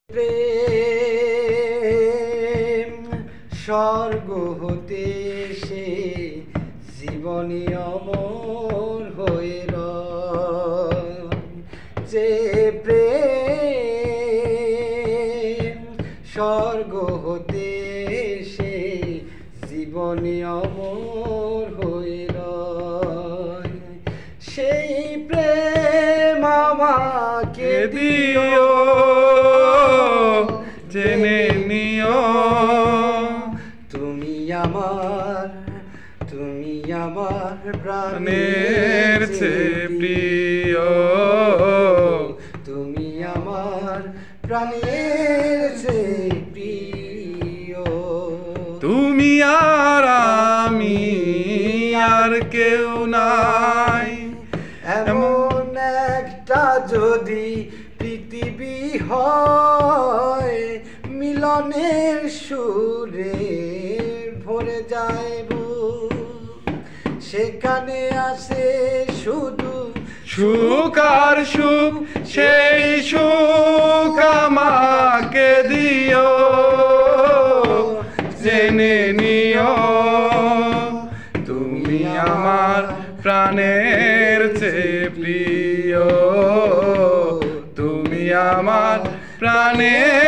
প্রেম স্বর্গ হতে সে জীবনী অমর হয়ে রয়। যে প্রেম স্বর্গ হতে সে জীবনী অমর হয়ে রয়। সেই প্রেম আমাকে দিও, জেনে নিও তুমি আমার প্রাণের চেয়ে প্রিয়, তুমি আমার প্রাণের চেয়ে প্রিয়। তুমি আর আমি আর কেউ নাই, এমন একটা যদি পৃথিবী হয়, মিলনের সুরে ভরে যায় বুক। সেখানে আসে শুধু সুখ আর সুখ, সেই সুখ আমাকে দিও, জেনে নিও তুমি আমার প্রাণের চেয়ে প্রিয়, তুমি আমার প্রাণের